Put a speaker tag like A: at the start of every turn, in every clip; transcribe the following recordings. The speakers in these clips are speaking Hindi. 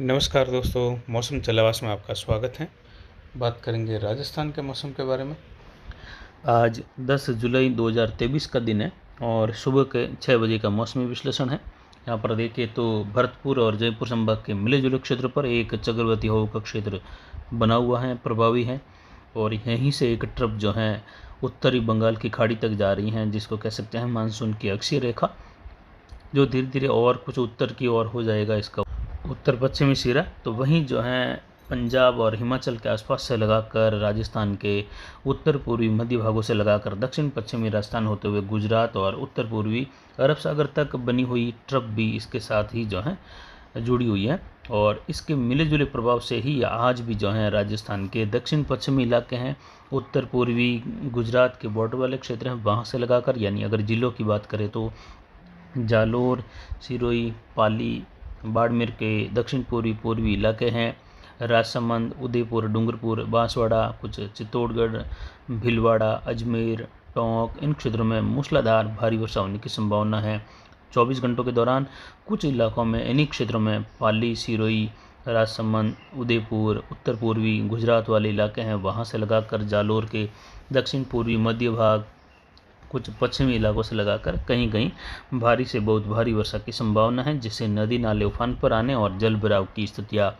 A: नमस्कार दोस्तों, मौसम जलावास में आपका स्वागत है। बात करेंगे राजस्थान के मौसम के बारे में। आज 10 जुलाई 2023 का दिन है और सुबह के 6 बजे का मौसमी विश्लेषण है। यहाँ पर देखिए तो भरतपुर और जयपुर संभाग के मिले जुले क्षेत्र पर एक चक्रवाती हवा का क्षेत्र बना हुआ है, प्रभावी है और यहीं से एक ट्रफ जो है उत्तरी बंगाल की खाड़ी तक जा रही हैं, जिसको कह सकते हैं मानसून की अक्षीय रेखा, जो धीरे धीरे और कुछ उत्तर की ओर हो जाएगा। इसका उत्तर पश्चिमी सिरा तो वहीं जो है पंजाब और हिमाचल के आसपास से लगाकर राजस्थान के उत्तर पूर्वी मध्य भागों से लगाकर दक्षिण पश्चिमी राजस्थान होते हुए गुजरात और उत्तर पूर्वी अरब सागर तक बनी हुई ट्रफ भी इसके साथ ही जो है जुड़ी हुई है। और इसके मिले जुले प्रभाव से ही आज भी जो है राजस्थान के दक्षिण पश्चिमी इलाके हैं, उत्तर पूर्वी गुजरात के बॉर्डर वाले क्षेत्र हैं, वहाँ से लगाकर, यानी अगर जिलों की बात करें तो जालोर, सिरोही, पाली, बाड़मेर के दक्षिण पूर्वी इलाके हैं, राजसमंद, उदयपुर, डूंगरपुर, बांसवाड़ा, कुछ चित्तौड़गढ़, भीलवाड़ा, अजमेर, टोंक, इन क्षेत्रों में मूसलाधार भारी वर्षा होने की संभावना है 24 घंटों के दौरान। कुछ इलाकों में, इन्हीं क्षेत्रों में पाली, सिरोही, राजसमंद, उदयपुर, उत्तर पूर्वी गुजरात वाले इलाके हैं, वहाँ से लगाकर जालोर के दक्षिण पूर्वी मध्य भाग, कुछ पश्चिमी इलाकों से लगाकर कहीं कहीं भारी से बहुत भारी वर्षा की संभावना है, जिससे नदी नाले उफान पर आने और जल भराव की स्थितियां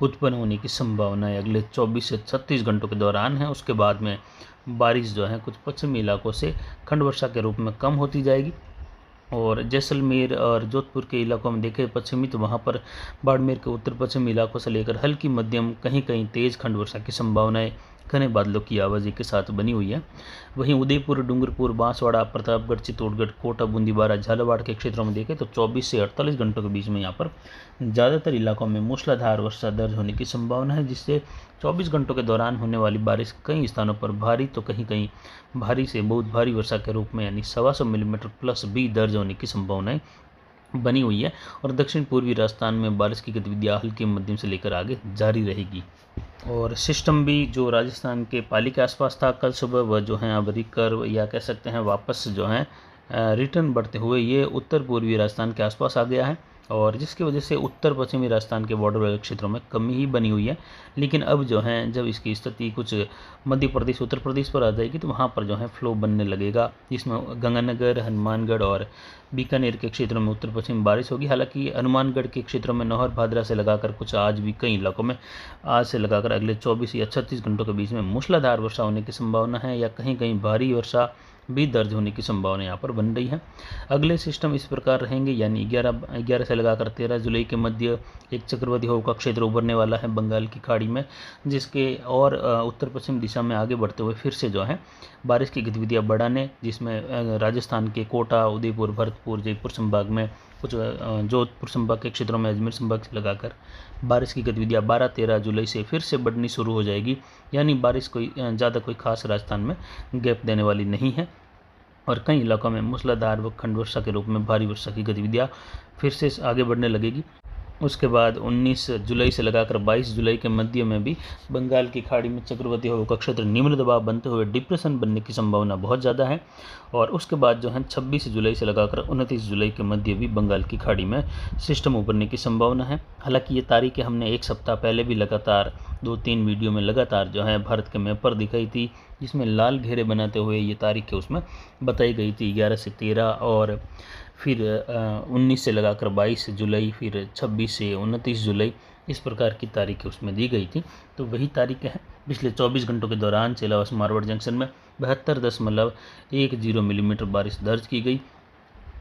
A: उत्पन्न होने की संभावना है अगले 24 से 36 घंटों के दौरान है। उसके बाद में बारिश जो है कुछ पश्चिमी इलाकों से खंड वर्षा के रूप में कम होती जाएगी। और जैसलमेर और जोधपुर के इलाकों में देखें पश्चिमी, तो वहाँ पर बाड़मेर के उत्तर पश्चिमी इलाकों से लेकर हल्की मध्यम कहीं कहीं तेज़ खंड वर्षा की संभावनाएं घने बादलों की आवाज़ी के साथ बनी हुई है। वहीं उदयपुर, डूंगरपुर, बांसवाड़ा, प्रतापगढ़, चित्तौड़गढ़, कोटा, बूंदी, बारा, झालावाड़ के क्षेत्रों में देखें तो 24 से 48 घंटों के बीच में यहाँ पर ज़्यादातर इलाकों में मूसलाधार वर्षा दर्ज होने की संभावना है, जिससे 24 घंटों के दौरान होने वाली बारिश कई स्थानों पर भारी तो कहीं कहीं भारी से बहुत भारी वर्षा के रूप में यानी 125 मिलीमीटर प्लस भी दर्ज होने की संभावनाएं बनी हुई है। और दक्षिण पूर्वी राजस्थान में बारिश की गतिविधियां हल्की मध्यम से लेकर आगे जारी रहेगी। और सिस्टम भी जो राजस्थान के पाली के आसपास था कल सुबह, वह जो है अब रिकर्व या कह सकते हैं वापस जो है रिटर्न बढ़ते हुए ये उत्तर पूर्वी राजस्थान के आसपास आ गया है, और जिसकी वजह से उत्तर पश्चिमी राजस्थान के बॉर्डर वाले क्षेत्रों में कमी ही बनी हुई है। लेकिन अब जो है जब इसकी स्थिति कुछ मध्य प्रदेश, उत्तर प्रदेश पर आ जाएगी तो वहाँ पर जो है फ्लो बनने लगेगा, जिसमें गंगानगर, हनुमानगढ़ और बीकानेर के क्षेत्रों में उत्तर पश्चिम बारिश होगी। हालांकि हनुमानगढ़ के क्षेत्रों में नौहर भादरा से लगाकर कुछ आज भी कई इलाकों में आज से लगाकर अगले 24 या 36 घंटों के बीच में मूसलाधार वर्षा होने की संभावना है, या कहीं कहीं भारी वर्षा भी दर्ज होने की संभावना यहाँ पर बन रही है। अगले सिस्टम इस प्रकार रहेंगे, यानी 11 से लगाकर 13 जुलाई के मध्य एक चक्रवाती हवा का क्षेत्र उभरने वाला है बंगाल की खाड़ी में, जिसके और उत्तर पश्चिम दिशा में आगे बढ़ते हुए फिर से जो है बारिश की गतिविधियाँ बढ़ाने, जिसमें राजस्थान के कोटा, उदयपुर, भरतपुर, जयपुर संभाग में, कुछ जोधपुर संभाग के क्षेत्रों में, अजमेर संभाग से लगाकर बारिश की गतिविधियाँ 12-13 जुलाई से फिर से बढ़नी शुरू हो जाएगी। यानी बारिश कोई ज़्यादा कोई खास राजस्थान में गैप देने वाली नहीं है, और कई इलाकों में मूसलाधार व खंड वर्षा के रूप में भारी वर्षा की गतिविधियाँ फिर से आगे बढ़ने लगेगी। उसके बाद 19 जुलाई से लगाकर 22 जुलाई के मध्य में भी बंगाल की खाड़ी में चक्रवाती हवा का क्षेत्र निम्न दबाव बनते हुए डिप्रेशन बनने की संभावना बहुत ज़्यादा है। और उसके बाद जो है 26 जुलाई से लगाकर 29 जुलाई के मध्य भी बंगाल की खाड़ी में सिस्टम उभरने की संभावना है। हालांकि ये तारीखें हमने एक सप्ताह पहले भी लगातार 2-3 वीडियो में लगातार जो है भारत के मैप पर दिखाई थी, जिसमें लाल घेरे बनाते हुए ये तारीखें उसमें बताई गई थी। 11 से 13 और फिर 19 से लगाकर 22 जुलाई, फिर 26 से 29 जुलाई, इस प्रकार की तारीखें उसमें दी गई थी। तो वही तारीखें हैं। पिछले 24 घंटों के दौरान चेलावास मारवाड़ जंक्शन में 72.10 मिलीमीटर बारिश दर्ज की गई।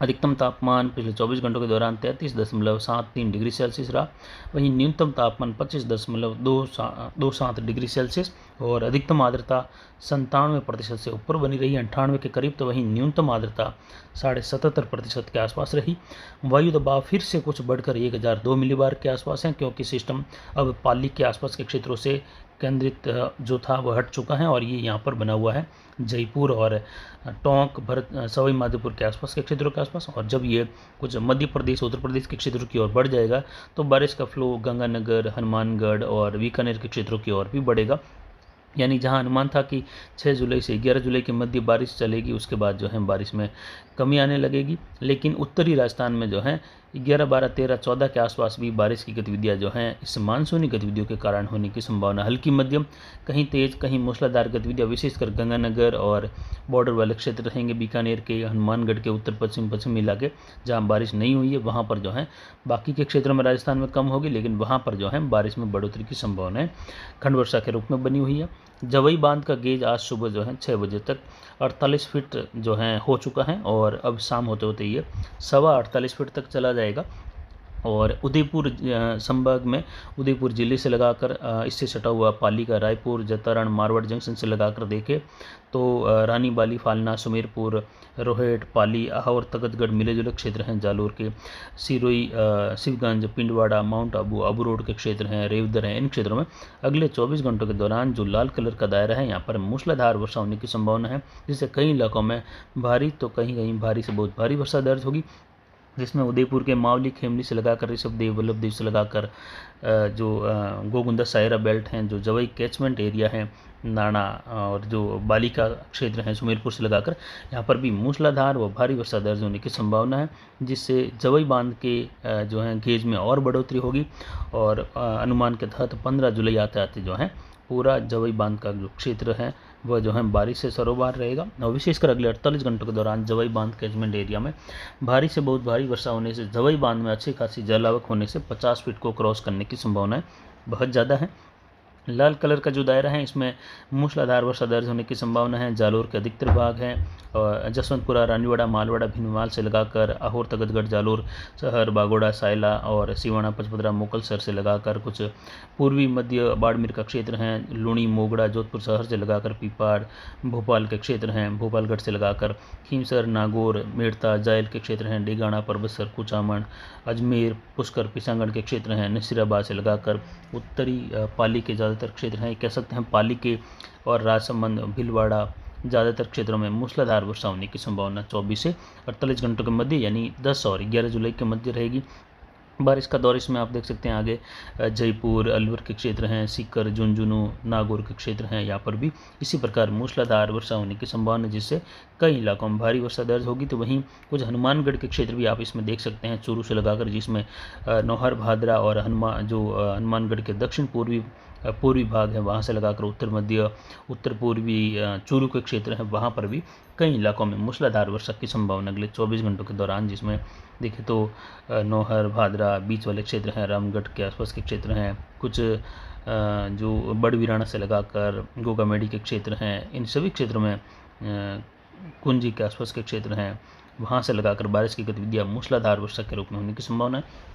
A: अधिकतम तापमान पिछले 24 घंटों के दौरान 33.73 डिग्री सेल्सियस रहा। वहीं न्यूनतम तापमान 25.27 डिग्री सेल्सियस, और अधिकतम आर्द्रता 97% से ऊपर बनी रही, 98 के करीब। तो वहीं न्यूनतम आर्द्रता 77.5% के आसपास रही। वायु दबाव फिर से कुछ बढ़कर 1002 मिलीबार के आसपास है, क्योंकि सिस्टम अब पाली के आसपास के क्षेत्रों से केंद्रित जो था वह हट चुका है, और ये यहाँ पर बना हुआ है जयपुर और टोंक, सवाई माधोपुर के आसपास के क्षेत्रों के आसपास। और जब ये कुछ मध्य प्रदेश, उत्तर प्रदेश के क्षेत्रों की ओर बढ़ जाएगा तो बारिश का फ्लो गंगानगर, हनुमानगढ़ और बीकानेर के क्षेत्रों की ओर भी बढ़ेगा। यानी जहां अनुमान था कि 6 जुलाई से 11 जुलाई के मध्य बारिश चलेगी, उसके बाद जो है बारिश में कमी आने लगेगी। लेकिन उत्तरी राजस्थान में जो है 11, 12, 13, 14 के आसपास भी बारिश की गतिविधियां जो हैं इस मानसूनी गतिविधियों के कारण होने की संभावना हल्की मध्यम, कहीं तेज कहीं मूसलाधार गतिविधियां विशेषकर गंगानगर और बॉर्डर वाले क्षेत्र रहेंगे। बीकानेर के, हनुमानगढ़ के उत्तर पश्चिमी इलाके जहाँ बारिश नहीं हुई है वहाँ पर जो है, बाकी के क्षेत्रों में राजस्थान में कम होगी, लेकिन वहाँ पर जो है बारिश में बढ़ोतरी की संभावना है खंड वर्षा के रूप में बनी हुई है। जवई बांध का गेज आज सुबह जो है 6 बजे तक 48 फीट जो है हो चुका है और अब शाम होते होते ये 48 फीट तक चला जाएगा। और उदयपुर संभाग में उदयपुर जिले से लगाकर इससे सटा हुआ पाली का रायपुर, जतारण, मारवाड़ जंक्शन से लगाकर देखें तो रानी बाली, फालना, सुमेरपुर, रोहट, पाली, आहोर, तगतगढ़ मिले जुले क्षेत्र हैं। जालोर के सिरोही, शिवगंज, पिंडवाड़ा, माउंट आबू, आबू रोड के क्षेत्र हैं, रेवदर हैं। इन क्षेत्रों में अगले 24 घंटों के दौरान जो लाल कलर का दायरा है यहाँ पर मूसलाधार वर्षा होने की संभावना है, जिससे कई इलाकों में भारी तो कहीं कहीं भारी से बहुत भारी वर्षा दर्ज होगी, जिसमें उदयपुर के मावली, खेमली से लगाकर ऋषभदेव, वल्लभदेव से लगाकर जो गोगुंदा सायरा बेल्ट हैं, जो जवई कैचमेंट एरिया है, नाना और जो बालिका क्षेत्र हैं सुमेरपुर से लगाकर, यहाँ पर भी मूसलाधार व भारी वर्षा दर्ज होने की संभावना है, जिससे जवई बांध के जो है गेज में और बढ़ोतरी होगी। और अनुमान के तहत 15 जुलाई आते आते जो है पूरा जवई बांध का जो क्षेत्र है वह जो है बारिश से सरोबार रहेगा। और विशेषकर अगले 48 घंटों के दौरान जवई बांध कैचमेंट एरिया में भारी से बहुत भारी वर्षा होने से जवई बांध में अच्छी खासी जलावक होने से 50 फीट को क्रॉस करने की संभावनाएं बहुत ज़्यादा है। लाल कलर का जो दायरा है इसमें मूसलाधार वर्षा दर्ज होने की संभावना है। जालोर के अधिकतर भाग हैं और जसवंतपुरा, रानीवाड़ा, मालवाड़ा, भीनमाल से लगाकर आहोर, तगतगढ़, जालोर शहर, बागोड़ा, सायला और सिवाना, पचपदरा, मोकलसर से लगाकर कुछ पूर्वी मध्य बाड़मेर का क्षेत्र हैं। लुणी, मोगड़ा, जोधपुर शहर से लगाकर पीपाड़, भोपाल के क्षेत्र हैं। भोपालगढ़ से लगाकर खीमसर, नागौर, मेड़ता, जायल के क्षेत्र हैं। डेगाना, परबतसर, कुचामन, अजमेर, पुष्कर, पिसांगढ़ के क्षेत्र हैं। नसीराबाद से लगाकर उत्तरी पाली के ज़्यादातर क्षेत्र हैं, कह सकते हैं पाली के और राजसमंद, भीलवाड़ा ज़्यादातर क्षेत्रों में मूसलाधार वर्षा होने की संभावना 24 से 48 घंटों के मध्य यानी 10 और 11 जुलाई के मध्य रहेगी। बारिश का दौर इसमें आप देख सकते हैं आगे जयपुर, अलवर के क्षेत्र हैं, सीकर, झुंझुनू, नागौर के क्षेत्र हैं, यहाँ पर भी इसी प्रकार मूसलाधार वर्षा होने की संभावना, जिससे कई इलाकों में भारी वर्षा दर्ज होगी। तो वहीं कुछ हनुमानगढ़ के क्षेत्र भी आप इसमें देख सकते हैं, चूरू से लगाकर, जिसमें नौहर, भादरा और हनुमानगढ़ के दक्षिण पूर्वी भाग है वहाँ से लगाकर उत्तर मध्य, उत्तर पूर्वी चूरू के क्षेत्र हैं, वहाँ पर भी कई इलाकों में मूसलाधार वर्षा की संभावना अगले 24 घंटों के दौरान, जिसमें देखें तो नौहर, भादरा, बीच वाले क्षेत्र हैं, रामगढ़ के आसपास के क्षेत्र हैं, कुछ जो बड़वीराना से लगाकर गोगामेडी के क्षेत्र हैं, इन सभी क्षेत्रों में कुंजी के आसपास के क्षेत्र हैं, वहाँ से लगाकर बारिश की गतिविधियाँ मूसलाधार वर्षा के रूप में होने की संभावना है।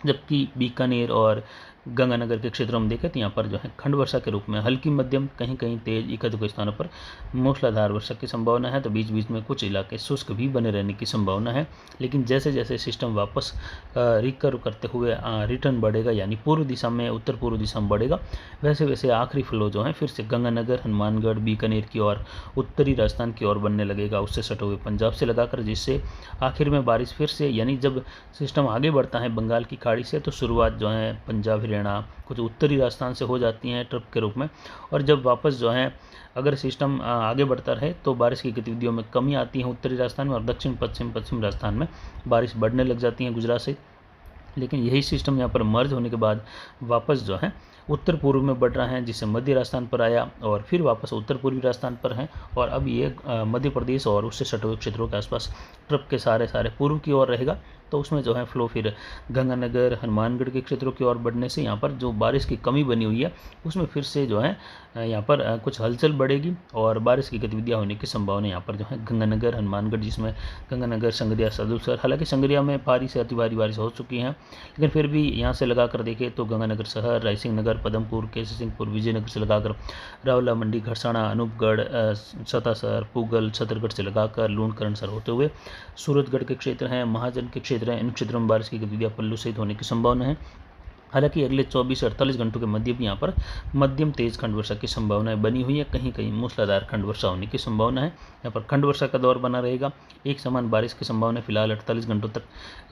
A: जबकि बीकानेर और गंगानगर के क्षेत्रों में देखें तो यहाँ पर जो है खंड वर्षा के रूप में हल्की मध्यम, कहीं कहीं तेज, एक स्थानों पर मूसलाधार वर्षा की संभावना है। तो बीच बीच में कुछ इलाके शुष्क भी बने रहने की संभावना है। लेकिन जैसे जैसे सिस्टम वापस रिकवर करते हुए रिटर्न बढ़ेगा, यानी पूर्व दिशा में, उत्तर पूर्व दिशा में बढ़ेगा, वैसे वैसे आखिरी फ्लो जो है फिर से गंगानगर, हनुमानगढ़, बीकानेर की ओर, उत्तरी राजस्थान की ओर बनने लगेगा, उससे सटे हुए पंजाब से लगाकर, जिससे आखिर में बारिश फिर से, यानी जब सिस्टम आगे बढ़ता है बंगाल की खाड़ी से, तो शुरुआत जो है पंजाब, हरियाणा, कुछ उत्तरी राजस्थान से हो जाती हैं ट्रप के रूप में, और जब वापस जो है अगर सिस्टम आगे बढ़ता रहे तो बारिश की गतिविधियों में कमी आती है उत्तरी राजस्थान में, और दक्षिण पश्चिम राजस्थान में बारिश बढ़ने लग जाती है गुजरात से। लेकिन यही सिस्टम यहाँ पर मर्ज होने के बाद वापस जो है उत्तर पूर्व में बढ़ रहा है, जिससे मध्य राजस्थान पर आया और फिर वापस उत्तर पूर्वी राजस्थान पर है, और अब ये मध्य प्रदेश और उससे सटे हुए क्षेत्रों के आसपास ट्रप के सारे पूर्व की ओर रहेगा। तो उसमें जो है फ्लो फिर गंगानगर, हनुमानगढ़ के क्षेत्रों की ओर बढ़ने से यहाँ पर जो बारिश की कमी बनी हुई है उसमें फिर से जो है यहाँ पर कुछ हलचल बढ़ेगी और बारिश की गतिविधियाँ होने की संभावना यहाँ पर जो है गंगानगर, हनुमानगढ़, जिसमें गंगानगर, संगरिया, सदुसर, हालांकि संगरिया में भारी से अति भारी बारिश हो चुकी है, लेकिन फिर भी यहाँ से लगाकर देखें तो गंगानगर शहर, रायसिंह नगर, पदमपुर, केसी सिंहपुर, विजयनगर से लगाकर रावला मंडी, घरसाना, अनूपगढ़, सतासर, पूगल, छतरगढ़ से लगाकर लूणकरणसर होते हुए सूरतगढ़ के क्षेत्र हैं, महाजन के क्षेत्र हैं, इन क्षेत्रों में बारिश की गतिविधियाँ पल्लू सहित होने की संभावना है। हालांकि अगले 24 से 48 घंटों के मध्य भी यहाँ पर मध्यम तेज खंड वर्षा की संभावनाएं बनी हुई है। कहीं कहीं मूसलाधार खंड वर्षा होने की संभावना है। यहाँ पर खंड वर्षा का दौर बना रहेगा। एक समान बारिश की संभावना फिलहाल 48 घंटों तक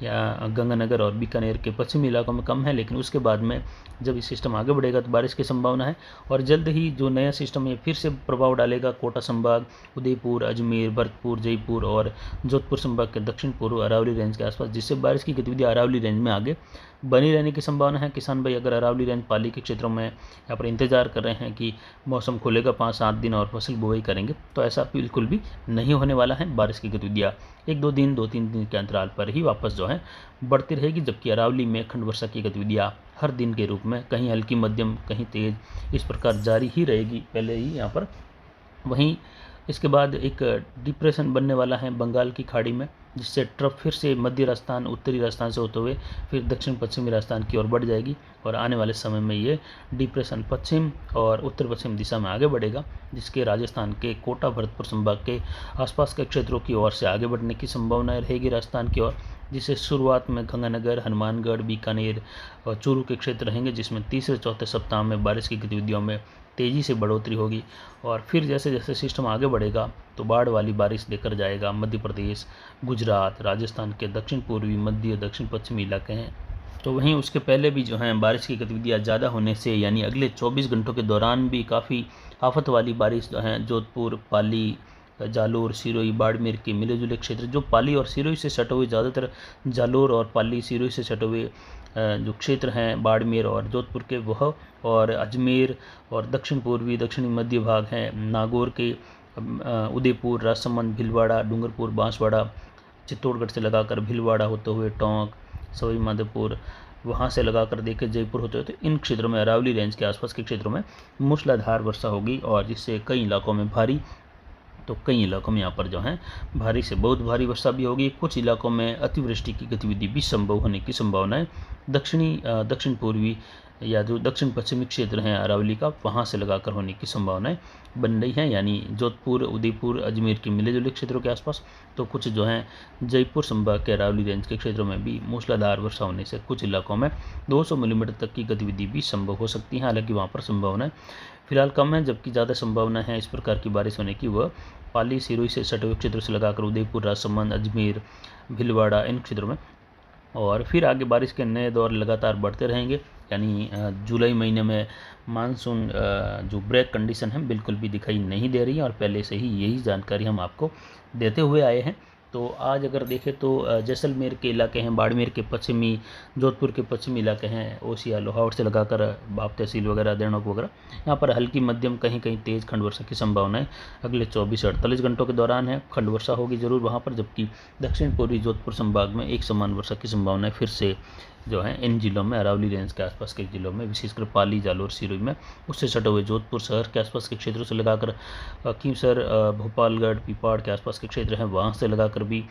A: या गंगानगर और बीकानेर के पश्चिमी इलाकों में कम है, लेकिन उसके बाद में जब ये सिस्टम आगे बढ़ेगा तो बारिश की संभावना है। और जल्द ही जो नया सिस्टम है फिर से प्रभाव डालेगा कोटा संभाग, उदयपुर, अजमेर, भरतपुर, जयपुर और जोधपुर संभाग के दक्षिण पूर्व अरावली रेंज के आसपास, जिससे बारिश की गतिविधियाँ अरावली रेंज में आगे बनी रहने की संभावना है। किसान भाई अगर अरावली रेंज पाली के क्षेत्रों में यहाँ पर इंतजार कर रहे हैं कि मौसम खुलेगा 5-7 दिन और फसल बुआई करेंगे, तो ऐसा बिल्कुल भी नहीं होने वाला है। बारिश की गतिविधियाँ 1-2 दिन 2-3 दिन के अंतराल पर ही वापस जो है बढ़ती रहेगी, जबकि अरावली में खंड वर्षा की गतिविधियाँ हर दिन के रूप में कहीं हल्की, मध्यम, कहीं तेज इस प्रकार जारी ही रहेगी पहले ही यहाँ पर। वहीं इसके बाद एक डिप्रेशन बनने वाला है बंगाल की खाड़ी में, जिससे ट्रफ फिर से मध्य राजस्थान, उत्तरी राजस्थान से होते हुए फिर दक्षिण पश्चिमी राजस्थान की ओर बढ़ जाएगी और आने वाले समय में ये डिप्रेशन पश्चिम और उत्तर पश्चिम दिशा में आगे बढ़ेगा, जिसके राजस्थान के कोटा, भरतपुर संभाग के आसपास के क्षेत्रों की ओर से आगे बढ़ने की संभावनाएं रहेगी राजस्थान की ओर, जिससे शुरुआत में गंगानगर, हनुमानगढ़, बीकानेर और चूरू के क्षेत्र रहेंगे, जिसमें तीसरे चौथे सप्ताह में बारिश की गतिविधियों में तेज़ी से बढ़ोतरी होगी। और फिर जैसे जैसे सिस्टम आगे बढ़ेगा तो बाढ़ वाली बारिश लेकर जाएगा मध्य प्रदेश, गुजरात, राजस्थान के दक्षिण पूर्वी, मध्य, दक्षिण पश्चिमी इलाके हैं। तो वहीं उसके पहले भी जो हैं बारिश की गतिविधियाँ ज़्यादा होने से, यानी अगले 24 घंटों के दौरान भी काफ़ी आफत वाली बारिश जो है जोधपुर, पाली, जालोर, सिरोही, बाड़मेर के मिले जुले क्षेत्र, जो पाली और सिरोही से सटे हुए, ज़्यादातर जालोर और पाली, सिरोही से सटे हुए जो क्षेत्र हैं बाड़मेर और जोधपुर के, वह और अजमेर और दक्षिण पूर्वी, दक्षिणी मध्य भाग हैं नागौर के, उदयपुर, राजसमंद, भीलवाड़ा, डूंगरपुर, बांसवाड़ा, चित्तौड़गढ़ से लगाकर भीलवाड़ा होते हुए टोंक, सवाई माधोपुर, वहाँ से लगाकर देखे जयपुर होते हुए, इन क्षेत्रों में अरावली रेंज के आसपास के क्षेत्रों में मूसलाधार वर्षा होगी और जिससे कई इलाकों में भारी, तो कई इलाकों में यहाँ पर जो है भारी से बहुत भारी वर्षा भी होगी। कुछ इलाकों में अतिवृष्टि की गतिविधि भी संभव होने की संभावना है। दक्षिण पूर्वी या जो दक्षिण पश्चिमी क्षेत्र हैं अरावली का, वहाँ से लगाकर होने की संभावनाएं बन रही हैं, यानी जोधपुर, उदयपुर, अजमेर के मिले जुले क्षेत्रों के आसपास। तो कुछ जो हैं जयपुर संभाग के अरावली रेंज के क्षेत्रों में भी मूसलाधार वर्षा होने से कुछ इलाकों में 200 मिलीमीटर तक की गतिविधि भी संभव हो सकती है। हालांकि वहाँ पर संभावना फिलहाल कम है, जबकि ज़्यादा संभावना है इस प्रकार की बारिश होने की वह पाली, सिरोही से सटे हुए क्षेत्रों से लगाकर उदयपुर, राजसमंद, अजमेर, भीलवाड़ा, इन क्षेत्रों में। और फिर आगे बारिश के नए दौर लगातार बढ़ते रहेंगे, यानी जुलाई महीने में मानसून जो ब्रेक कंडीशन है बिल्कुल भी दिखाई नहीं दे रही है और पहले से ही यही जानकारी हम आपको देते हुए आए हैं। तो आज अगर देखें तो जैसलमेर के इलाके हैं, बाड़मेर के पश्चिमी, जोधपुर के पश्चिमी इलाके हैं, ओसिया, लोहावट से लगाकर बाप तहसील वगैरह, देवनाग वगैरह, यहाँ पर हल्की, मध्यम, कहीं कहीं तेज़ खंड वर्षा की संभावना है अगले 24 से 48 घंटों के दौरान है। खंड वर्षा होगी जरूर वहाँ पर, जबकि दक्षिण पूर्वी जोधपुर संभाग में एक समान वर्षा की संभावना है फिर से जो है इन जिलों में, अरावली रेंज के आसपास के जिलों में, विशेषकर पाली, जालोर, सिरोही में, उससे सटे हुए जोधपुर शहर के आसपास के क्षेत्रों से लगाकर कीमसर, भोपालगढ़, पिपाड़ के आसपास के क्षेत्र हैं, वहाँ से लगाकर भी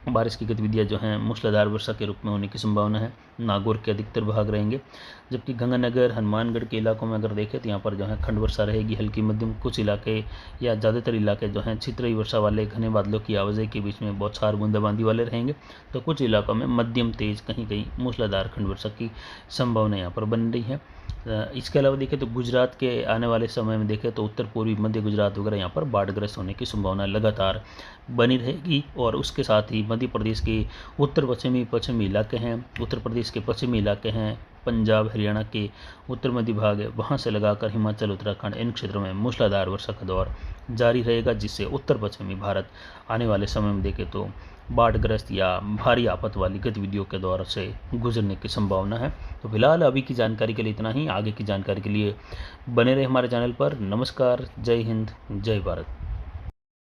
A: बारिश की गतिविधियाँ जो हैं मूसलाधार वर्षा के रूप में होने की संभावना है। नागौर के अधिकतर भाग रहेंगे, जबकि गंगानगर, हनुमानगढ़ के इलाकों में अगर देखें तो यहाँ पर जो है खंड वर्षा रहेगी, हल्की मध्यम। कुछ इलाके या ज़्यादातर इलाके जो हैं छितरई वर्षा वाले, घने बादलों की आवाजाही के बीच में बौछार, बूंदाबांदी वाले रहेंगे। तो कुछ इलाकों में मध्यम तेज़, कहीं कहीं मूसलाधार खंड वर्षा की संभावना यहाँ पर बन रही है। इसके अलावा देखें तो गुजरात के आने वाले समय में देखें तो उत्तर पूर्वी, मध्य गुजरात वगैरह यहाँ पर बाढ़ग्रस्त होने की संभावना लगातार बनी रहेगी। और उसके साथ ही मध्य प्रदेश के उत्तर पश्चिमी इलाके हैं, उत्तर प्रदेश के पश्चिमी इलाके हैं, पंजाब, हरियाणा के उत्तर मध्य भाग है, वहाँ से लगाकर हिमाचल, उत्तराखंड, इन क्षेत्रों में मूसलाधार वर्षा का दौर जारी रहेगा, जिससे उत्तर पश्चिमी भारत आने वाले समय में देखें तो बाढ़ग्रस्त या भारी आफत वाली गतिविधियों के दौर से गुजरने की संभावना है। तो फिलहाल अभी की जानकारी के लिए इतना ही। आगे की जानकारी के लिए बने रहे हमारे चैनल पर। नमस्कार, जय हिंद, जय भारत।